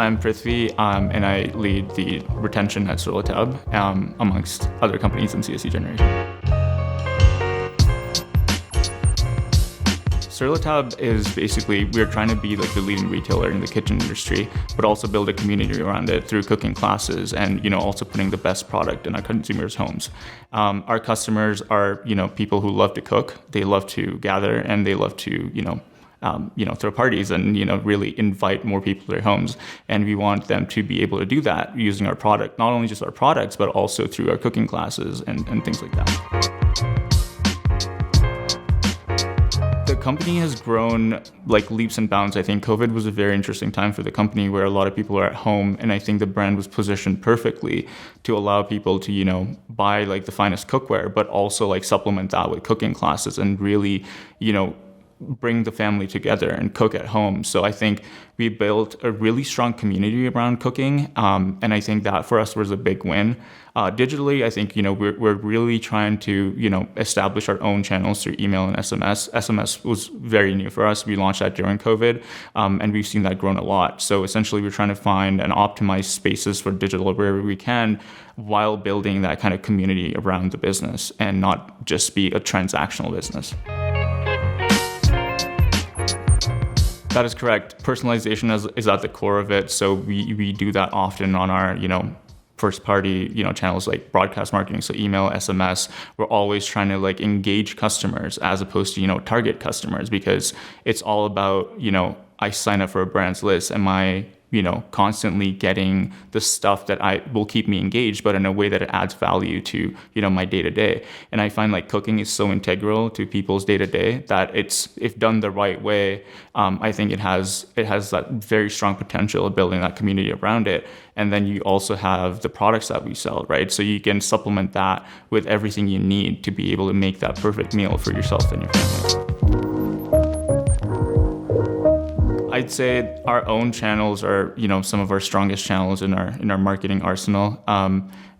I'm Prithvi, and I lead the retention at Surlatab, amongst other companies in CSC generation. Surlatab is basically, we're trying to be like the leading retailer in the kitchen industry, but also build a community around it through cooking classes and, also putting the best product in our consumers' homes. Our customers are, people who love to cook, they love to gather, and they love to, throw parties and, really invite more people to their homes. And we want them to be able to do that using our product, not only just our products, but also through our cooking classes and things like that. The company has grown like leaps and bounds. I think COVID was a very interesting time for the company where a lot of people are at home, and I think the brand was positioned perfectly to allow people to, buy like the finest cookware, but also like supplement that with cooking classes and really, bring the family together and cook at home. So I think we built a really strong community around cooking, and I think that for us was a big win. Digitally, I think we're really trying to establish our own channels through email and SMS. SMS was very new for us. We launched that during COVID, and we've seen that grown a lot. So essentially, we're trying to find and optimize spaces for digital wherever we can, while building that kind of community around the business and not just be a transactional business. That is correct. Personalization is at the core of it. So we do that often on our, first party, channels like broadcast marketing. So email, SMS, we're always trying to like engage customers as opposed to, target customers, because it's all about, I sign up for a brand's list. Am I, constantly getting the stuff that will keep me engaged, but in a way that it adds value to, my day to day. And I find like cooking is so integral to people's day to day that if done the right way, I think it has that very strong potential of building that community around it. And then you also have the products that we sell, right? So you can supplement that with everything you need to be able to make that perfect meal for yourself and your family. I'd say our own channels are, some of our strongest channels in our marketing arsenal.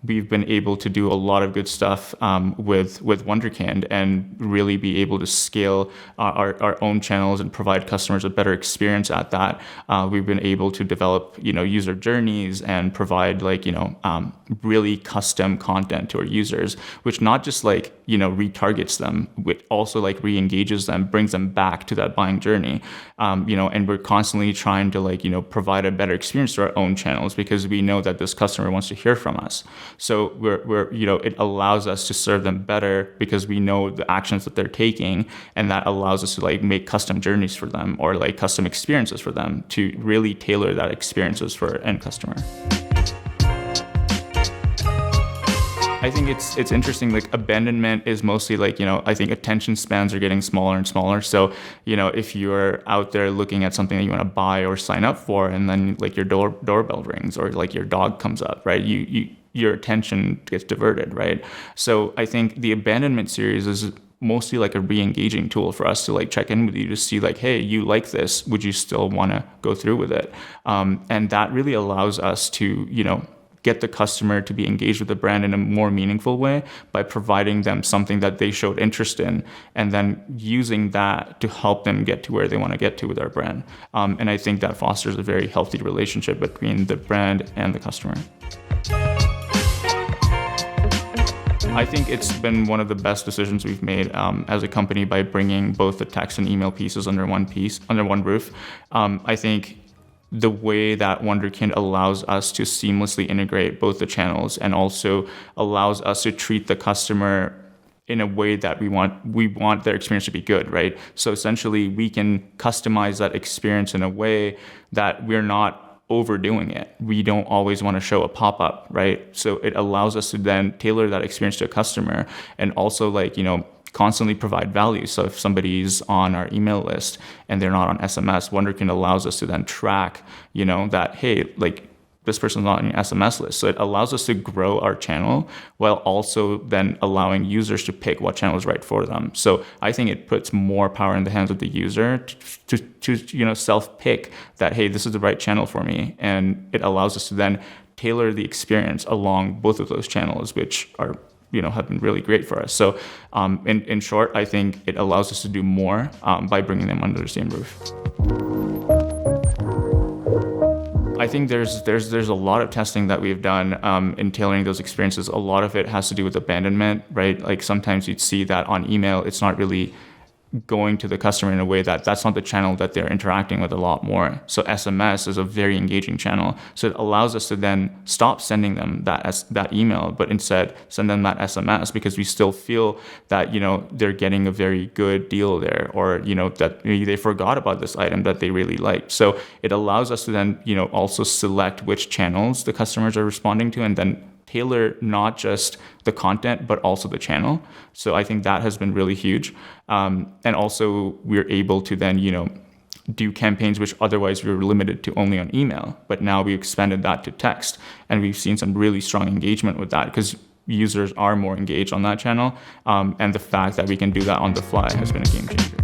We've been able to do a lot of good stuff with Wunderkind and really be able to scale our own channels and provide customers a better experience at that. We've been able to develop, user journeys and provide really custom content to our users, which not just retargets them, but also re-engages them, brings them back to that buying journey. And we're constantly trying to provide a better experience to our own channels because we know that this customer wants to hear from us. So we're it allows us to serve them better because we know the actions that they're taking, and that allows us to make custom journeys for them or custom experiences for them to really tailor that experiences for end customer. I think it's interesting. Abandonment is mostly I think attention spans are getting smaller and smaller. So, if you're out there looking at something that you want to buy or sign up for, and then your doorbell rings or your dog comes up, right? Your attention gets diverted, right? So I think the Abandonment series is mostly a re-engaging tool for us to check in with you to see hey, you like this, would you still want to go through with it? And that really allows us to get the customer to be engaged with the brand in a more meaningful way by providing them something that they showed interest in, and then using that to help them get to where they want to get to with our brand. And I think that fosters a very healthy relationship between the brand and the customer. I think it's been one of the best decisions we've made as a company by bringing both the text and email pieces under one roof. I think the way that Wunderkind allows us to seamlessly integrate both the channels and also allows us to treat the customer in a way that we want their experience to be good, right? So essentially we can customize that experience in a way that we're not overdoing it. We don't always want to show a pop-up, right? So it allows us to then tailor that experience to a customer and also constantly provide value. So if somebody's on our email list and they're not on SMS, Wunderkind allows us to then track, that, hey, this person's not on your SMS list. So it allows us to grow our channel while also then allowing users to pick what channel is right for them. So I think it puts more power in the hands of the user to self-pick that, hey, this is the right channel for me. And it allows us to then tailor the experience along both of those channels, which are have been really great for us. So in short, I think it allows us to do more by bringing them under the same roof. I think there's a lot of testing that we've done in tailoring those experiences. A lot of it has to do with abandonment, right? Like sometimes you'd see that on email, it's not really going to the customer in a way that's not the channel that they're interacting with a lot more. So SMS is a very engaging channel. So it allows us to then stop sending them that email, but instead send them that SMS, because we still feel that, they're getting a very good deal there, or, that maybe they forgot about this item that they really liked. So it allows us to then, also select which channels the customers are responding to, and then tailor not just the content, but also the channel. So I think that has been really huge. And also we're able to then, do campaigns which otherwise we were limited to only on email, but now we expanded that to text. And we've seen some really strong engagement with that, because users are more engaged on that channel. And the fact that we can do that on the fly has been a game changer.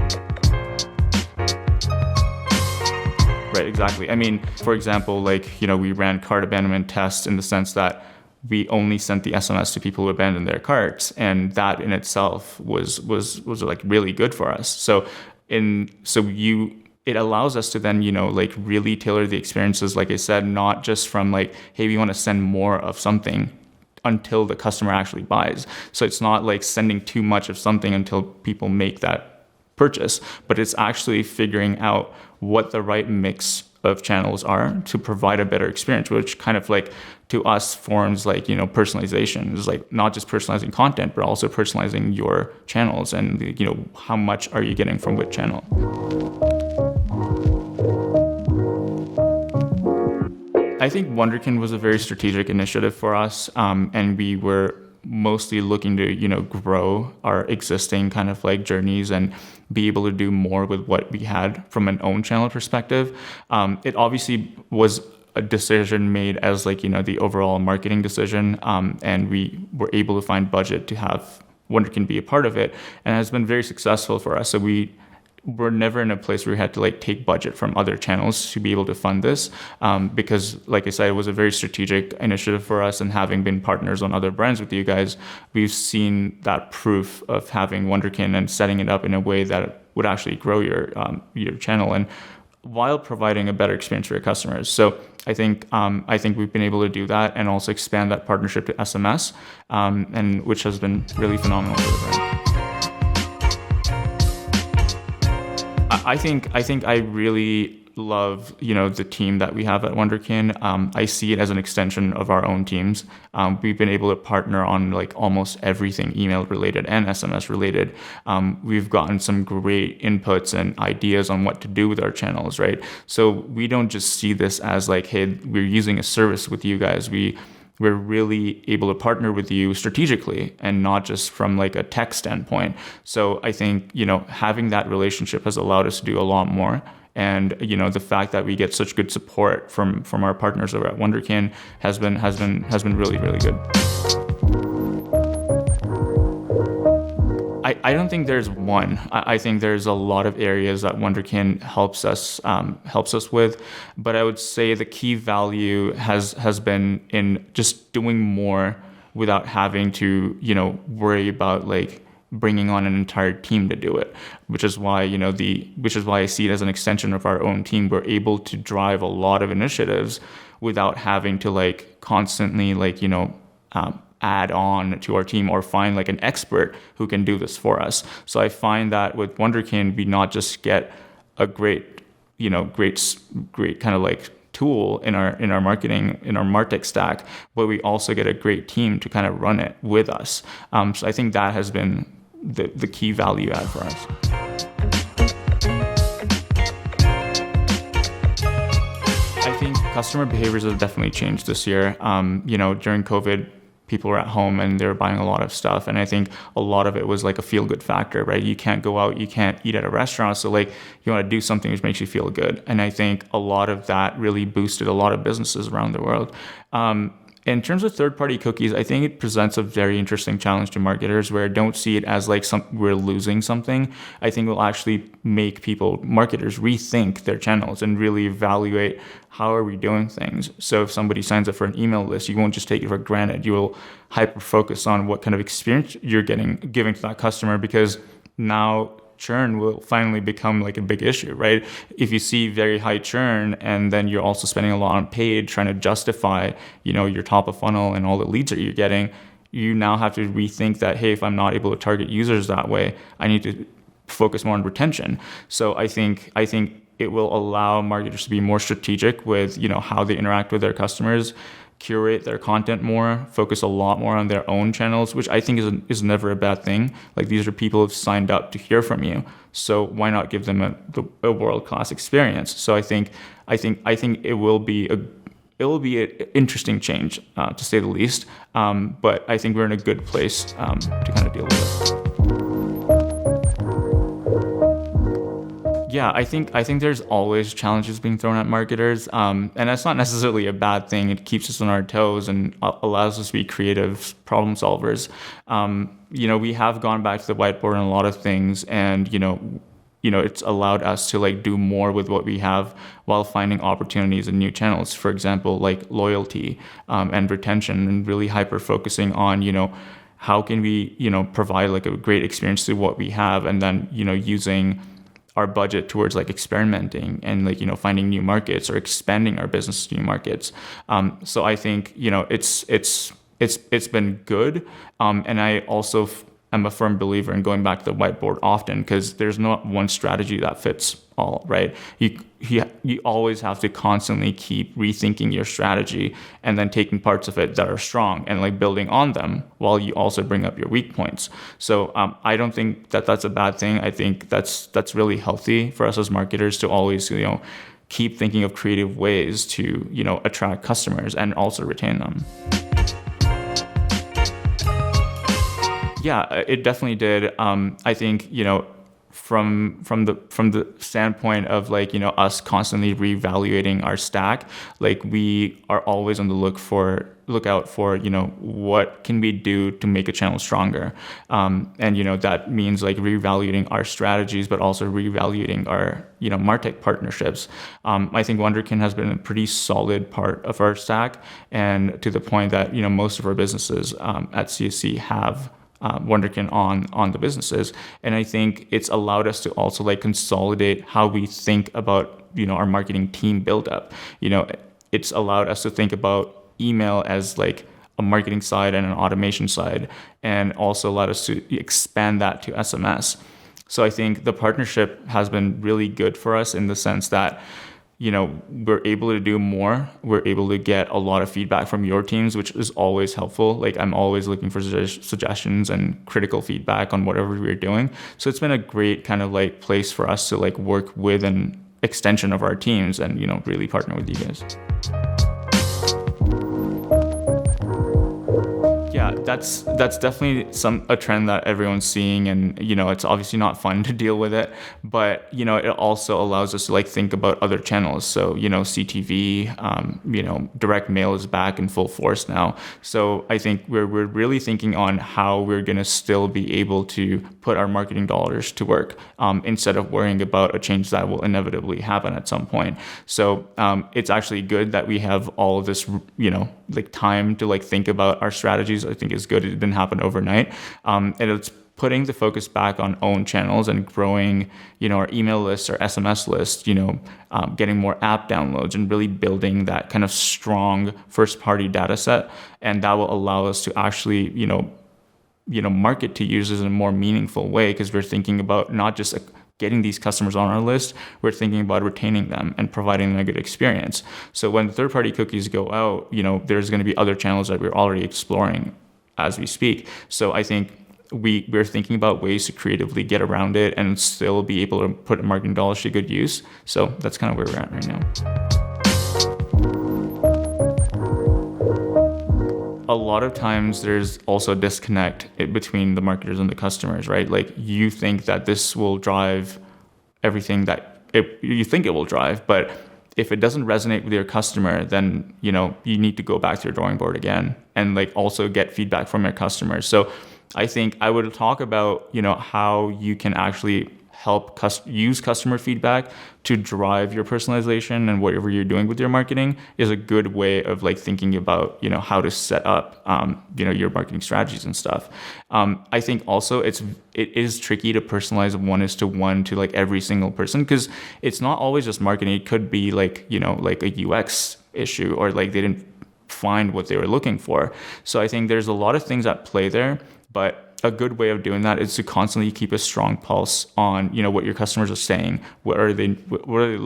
Right, exactly. I mean, for example, we ran cart abandonment tests in the sense that we only sent the SMS to people who abandoned their carts, and that in itself was like really good for us. So it allows us to then really tailor the experiences, like I said, not just from hey, we want to send more of something until the customer actually buys. So it's not like sending too much of something until people make that purchase, but it's actually figuring out what the right mix of channels are to provide a better experience, which kind of to us forms personalization. It's not just personalizing content, but also personalizing your channels, and how much are you getting from which channel. I think Wunderkind was a very strategic initiative for us, and we were mostly looking to grow our existing kind of journeys and be able to do more with what we had from an own channel perspective. It obviously was a decision made as the overall marketing decision, and we were able to find budget to have Wunderkind be a part of it, and it has been very successful for us. So we're never in a place where we had to take budget from other channels to be able to fund this, because like I said, it was a very strategic initiative for us, and having been partners on other brands with you guys, we've seen that proof of having Wunderkind and setting it up in a way that would actually grow your channel, and while providing a better experience for your customers. So I think we've been able to do that, and also expand that partnership to SMS, and which has been really phenomenal for the brand. I think I really love the team that we have at Wunderkind. I see it as an extension of our own teams. We've been able to partner on almost everything email related and SMS related. We've gotten some great inputs and ideas on what to do with our channels, right? So we don't just see this as hey, we're using a service with you guys. We're really able to partner with you strategically, and not just from a tech standpoint. So I think, having that relationship has allowed us to do a lot more. And, the fact that we get such good support from our partners over at Wunderkind has been really, really good. I don't think there's one. I think there's a lot of areas that Wunderkind helps us with, but I would say the key value has been in just doing more without having to worry about bringing on an entire team to do it, which is why I see it as an extension of our own team. We're able to drive a lot of initiatives without having to constantly add on to our team or find an expert who can do this for us. So I find that with Wunderkind, we not just get a great kind of tool in our marketing, in our MarTech stack, but we also get a great team to kind of run it with us. So I think that has been the key value add for us. I think customer behaviors have definitely changed this year. During COVID, people were at home and they were buying a lot of stuff. And I think a lot of it was a feel-good factor, right? You can't go out, you can't eat at a restaurant. So you want to do something which makes you feel good. And I think a lot of that really boosted a lot of businesses around the world. In terms of third-party cookies, I think it presents a very interesting challenge to marketers, where I don't see it as we're losing something. I think it will actually make marketers rethink their channels and really evaluate how are we doing things. So if somebody signs up for an email list, you won't just take it for granted. You will hyper-focus on what kind of experience you're giving to that customer, because now churn will finally become like a big issue, right? If you see very high churn and then you're also spending a lot on paid, trying to justify, your top of funnel and all the leads that you're getting, you now have to rethink that, hey, if I'm not able to target users that way, I need to focus more on retention. So I think it will allow marketers to be more strategic with, how they interact with their customers, curate their content more, focus a lot more on their own channels, which I think is never a bad thing. Like, these are people who've signed up to hear from you, so why not give them a world-class experience? So I think it will be an interesting change, to say the least. But I think we're in a good place to kind of deal with it. Yeah, I think there's always challenges being thrown at marketers, and that's not necessarily a bad thing. It keeps us on our toes and allows us to be creative problem solvers. We have gone back to the whiteboard on a lot of things, and it's allowed us to like do more with what we have while finding opportunities in new channels. For example, like loyalty and retention, and really hyper focusing on how can we provide like a great experience to what we have, and then using our budget towards like experimenting and like finding new markets or expanding our business to new markets. So I think it's been good, and I also am a firm believer in going back to the whiteboard often, because there's not one strategy that fits all, right? You always have to constantly keep rethinking your strategy and then taking parts of it that are strong and like building on them while you also bring up your weak points. So I don't think that that's a bad thing. I think that's really healthy for us as marketers to always keep thinking of creative ways to attract customers and also retain them. Yeah, it definitely did. I think from the standpoint of like us constantly reevaluating our stack, like we are always on the lookout for what can we do to make a channel stronger, and that means like reevaluating our strategies, but also reevaluating our martech partnerships. I think Wunderkind has been a pretty solid part of our stack, and to the point that most of our businesses at CSC have Wunderkind on the businesses. And I think it's allowed us to also like consolidate how we think about our marketing team buildup. It's allowed us to think about email as like a marketing side and an automation side, and also allowed us to expand that to SMS. So I think the partnership has been really good for us in the sense that we're able to do more. We're able to get a lot of feedback from your teams, which is always helpful. Like, I'm always looking for suggestions and critical feedback on whatever we're doing. So it's been a great kind of like place for us to like work with an extension of our teams and, really partner with you guys. Yeah, that's definitely a trend that everyone's seeing, and it's obviously not fun to deal with it, but it also allows us to like think about other channels. So CTV, direct mail is back in full force now. So I think we're really thinking on how we're gonna still be able to put our marketing dollars to work, instead of worrying about a change that will inevitably happen at some point. So it's actually good that we have all of this like time to like think about our strategies. I think is good. It didn't happen overnight, and it's putting the focus back on own channels and growing our email list or SMS list, getting more app downloads and really building that kind of strong first party data set, and that will allow us to actually market to users in a more meaningful way, because we're thinking about not just getting these customers on our list, we're thinking about retaining them and providing them a good experience. So when third-party cookies go out, there's going to be other channels that we're already exploring as we speak. So I think we're thinking about ways to creatively get around it and still be able to put marketing dollars to good use. So that's kind of where we're at right now. A lot of times there's also a disconnect between the marketers and the customers, right? Like, you think that this will drive everything that you think it will drive, but if it doesn't resonate with your customer, then you need to go back to your drawing board again and like also get feedback from your customers. So I think I would talk about how you can actually help use customer feedback to drive your personalization and whatever you're doing with your marketing is a good way of like thinking about, how to set up, your marketing strategies and stuff. I think also it is tricky to personalize 1:1 to like every single person, because it's not always just marketing. It could be like, like a UX issue, or like they didn't find what they were looking for. So I think there's a lot of things at play there, but a good way of doing that is to constantly keep a strong pulse on, what your customers are saying. What are they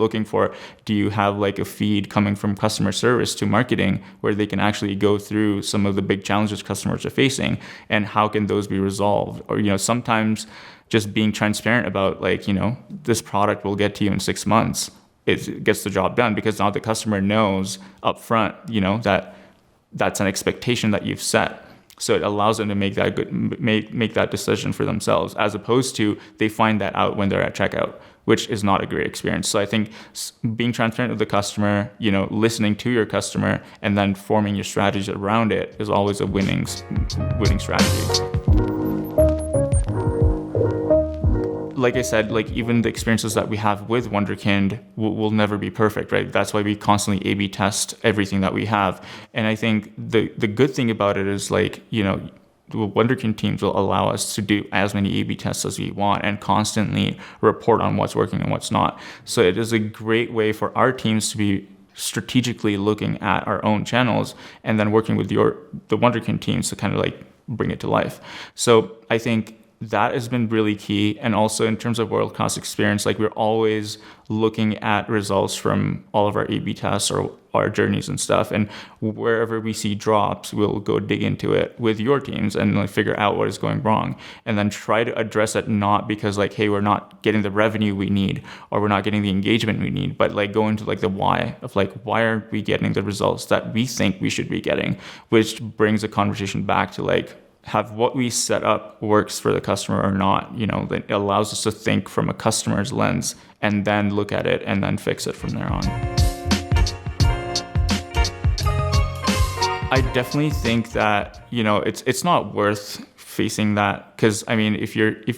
looking for? Do you have like a feed coming from customer service to marketing where they can actually go through some of the big challenges customers are facing, and how can those be resolved? Or, sometimes just being transparent about like, this product will get to you in 6 months. It gets the job done, because now the customer knows up front, that that's an expectation that you've set. So it allows them to make that decision for themselves, as opposed to they find that out when they're at checkout, which is not a great experience. So I think being transparent with the customer, listening to your customer, and then forming your strategies around it is always a winning strategy. Like I said, like even the experiences that we have with Wunderkind will never be perfect, right? That's why we constantly A/B test everything that we have. And I think the good thing about it is like, the Wunderkind teams will allow us to do as many A/B tests as we want and constantly report on what's working and what's not. So it is a great way for our teams to be strategically looking at our own channels and then working with the Wunderkind teams to kind of like bring it to life. So I think that has been really key. And also in terms of world-class experience, like we're always looking at results from all of our A/B tests or our journeys and stuff. And wherever we see drops, we'll go dig into it with your teams and like figure out what is going wrong, and then try to address it, not because like, hey, we're not getting the revenue we need or we're not getting the engagement we need, but like go into like the why of like, why aren't we getting the results that we think we should be getting, which brings the conversation back to like, have what we set up works for the customer or not. That allows us to think from a customer's lens and then look at it and then fix it from there on. I definitely think that, it's not worth facing that, because I mean, if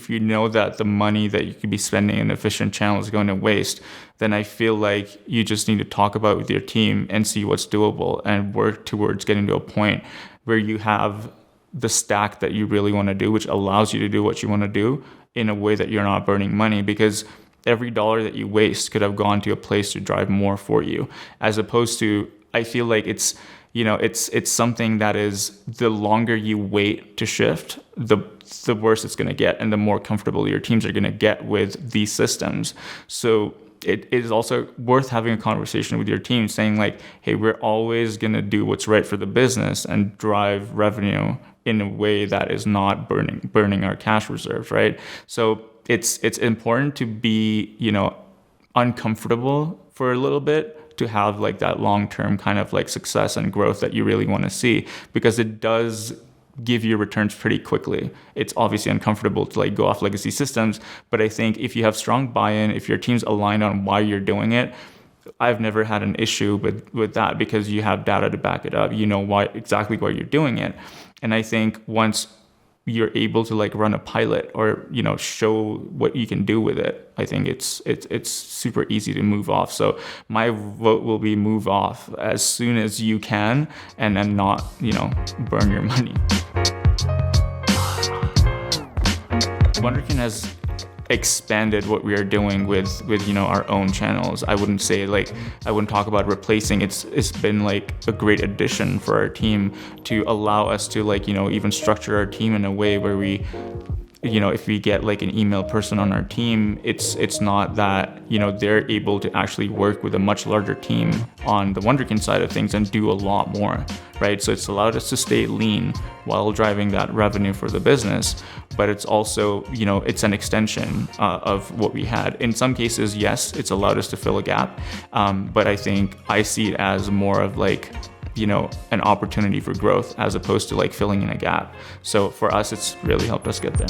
you know that the money that you could be spending in efficient channels is going to waste, then I feel like you just need to talk about it with your team and see what's doable and work towards getting to a point where you have the stack that you really want to do, which allows you to do what you want to do in a way that you're not burning money, because every dollar that you waste could have gone to a place to drive more for you, as opposed to, I feel like it's something that is, the longer you wait to shift, the worse it's going to get and the more comfortable your teams are going to get with these systems. So it is also worth having a conversation with your team saying like, hey, we're always going to do what's right for the business and drive revenue in a way that is not burning our cash reserves, right? So it's important to be, uncomfortable for a little bit to have like that long-term kind of like success and growth that you really want to see, because it does give you returns pretty quickly. It's obviously uncomfortable to like go off legacy systems, but I think if you have strong buy-in, if your team's aligned on why you're doing it, I've never had an issue with that, because you have data to back it up. You know exactly why you're doing it. And I think once you're able to like run a pilot or, show what you can do with it, I think it's super easy to move off. So my vote will be move off as soon as you can, and then not, burn your money. Wunderkind has expanded what we are doing with our own channels. I wouldn't talk about replacing. It's been like a great addition for our team to allow us to even structure our team in a way where we, if we get like an email person on our team, it's not that, they're able to actually work with a much larger team on the Wunderkind side of things and do a lot more, right? So it's allowed us to stay lean while driving that revenue for the business, but it's also, it's an extension of what we had. In some cases, yes, it's allowed us to fill a gap, but I think I see it as more of like, an opportunity for growth as opposed to like filling in a gap. So for us, it's really helped us get there.